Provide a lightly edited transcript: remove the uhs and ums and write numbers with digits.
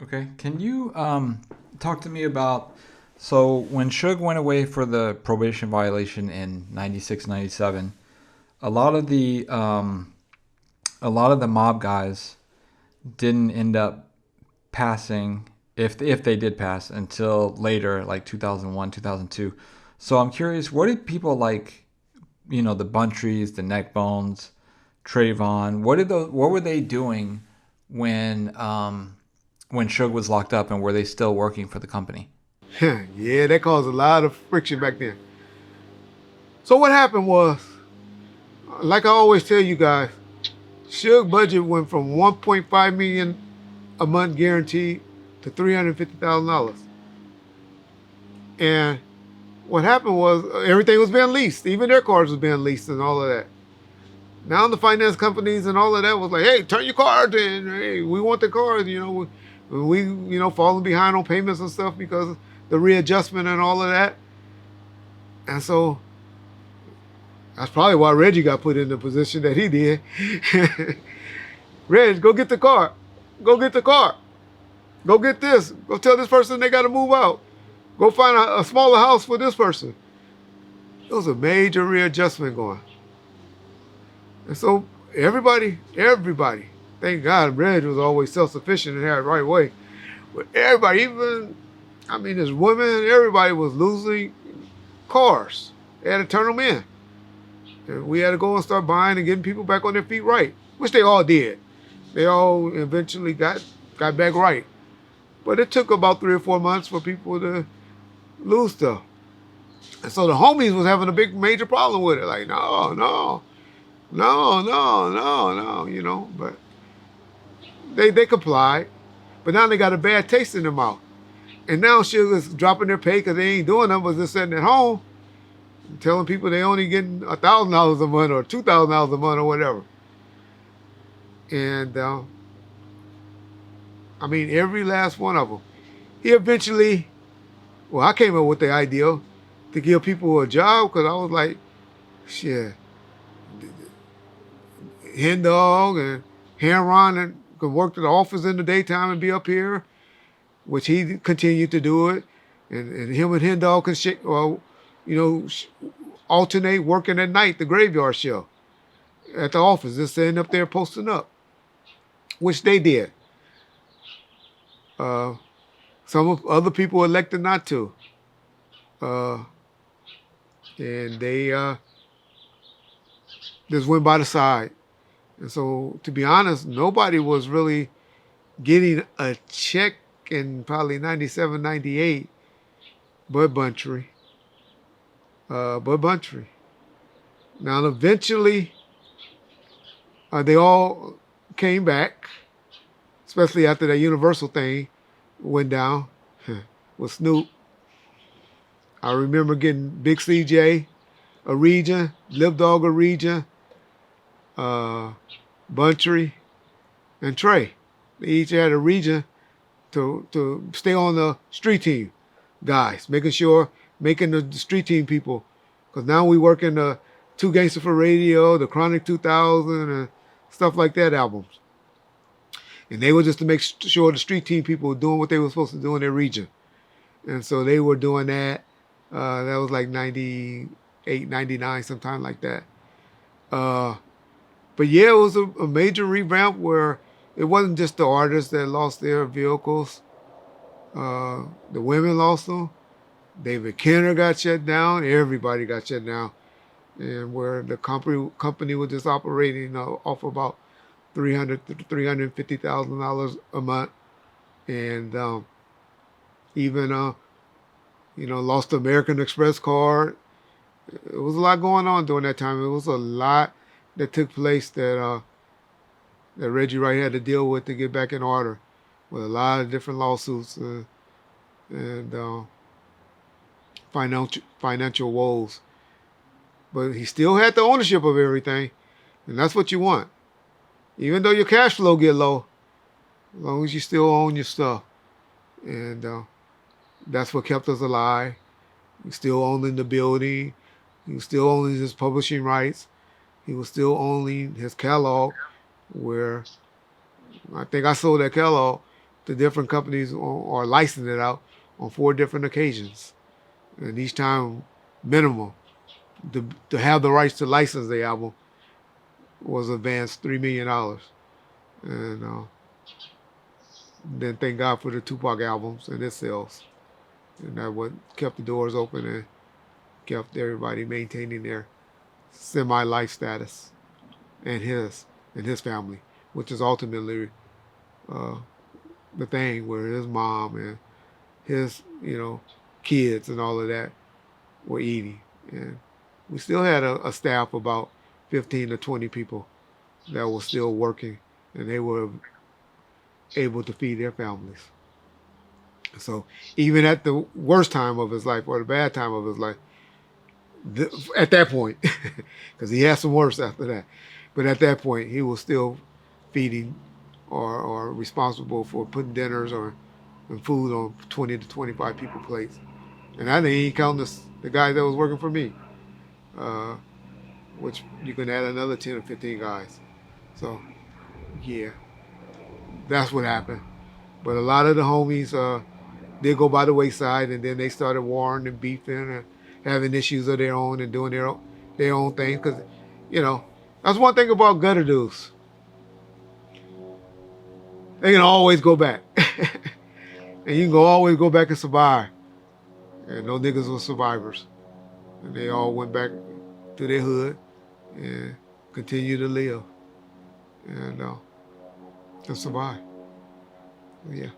Okay. Can you talk to me about so when Suge went away for the probation violation in 96, 97, a lot of the mob guys didn't end up passing if they did pass until later, like 2001, 2002. So I'm curious, what did people like, the Buntrys, the Neck Bones, Trayvon, what were they doing when when Suge was locked up, and were they still working for the company? Yeah, that caused a lot of friction back then. So what happened was, like I always tell you guys, Suge budget went from 1.5 million a month guaranteed to $350,000. And what happened was everything was being leased, even their cars was being leased and all of that. Now the finance companies and all of that was like, hey, turn your cars in. Hey, we want the cars. We falling behind on payments and stuff because of the readjustment and all of that. And so that's probably why Reggie got put in the position that he did. Reg, go get the car. Go get the car. Go get this. Go tell this person they got to move out. Go find a smaller house for this person. It was a major readjustment going. And so everybody, thank God Reg was always self-sufficient and had it right way. But everybody, his women, everybody was losing cars. They had to turn them in. And we had to go and start buying and getting people back on their feet right, which they all did. They all eventually got back right. But it took about 3 or 4 months for people to lose stuff. And so the homies was having a big major problem with it. Like, no, but they complied. But now they got a bad taste in their mouth. And now Sugar's dropping their pay because they ain't doing nothing but just sitting at home and telling people they only getting $1,000 a month or $2,000 a month or whatever. And every last one of them. He eventually, I came up with the idea to give people a job because I was like, shit, Hen Dog and Heron and could work at the office in the daytime and be up here, which he continued to do it. And him and Hen Dog could alternate working at night, the graveyard shift at the office, just sitting up there posting up, which they did. Some of other people elected not to. And they just went by the side. And so, to be honest, nobody was really getting a check in probably 97, 98, but Buntry. Now, eventually, they all came back, especially after that Universal thing went down with Snoop. I remember getting Big CJ, a region, Lip Dog, a region, Buntry, and Trey. They each had a region to stay on the street team guys, making the street team people. Because now we work in the Two Gangster for Radio, the Chronic 2000, and stuff like that albums. And they were just to make sure the street team people were doing what they were supposed to do in their region. And so they were doing that. That was like 98, 99, sometime like that. But yeah, it was a major revamp where it wasn't just the artists that lost their vehicles. The women lost them. David Kenner got shut down. Everybody got shut down. And where the company was just operating off about $300,000 to $350,000 a month. And even lost the American Express card. It was a lot going on during that time. It was a lot that took place that Reggie Wright had to deal with to get back in order, with a lot of different lawsuits and financial woes. But he still had the ownership of everything, and that's what you want. Even though your cash flow get low, as long as you still own your stuff. And that's what kept us alive. He still owning the building. He was still owning his publishing rights. He was still owning his catalog, where I think I sold that catalog to different companies or licensed it out on 4 different occasions. And each time, minimum, to have the rights to license the album was advanced $3 million. And then thank God for the Tupac albums and its sales. And that what kept the doors open and kept everybody maintaining their semi-life status and his family, which is ultimately the thing where his mom and his, kids and all of that were eating. And we still had a staff of about 15 to 20 people that were still working, and they were able to feed their families. So even at the worst time of his life or the bad time of his life, at that point, because he had some worse after that, but at that point he was still feeding or responsible for putting dinners and food on 20 to 25 people plates. And I didn't even count the guys that was working for me, which you can add another 10 or 15 guys. So, yeah, that's what happened. But a lot of the homies did go by the wayside, and then they started warring and beefing and having issues of their own and doing their own thing. Because, that's one thing about gutter dudes. They can always go back. And you can always go back and survive. And no niggas were survivors. And they all went back to their hood and continued to live and survive. Yeah.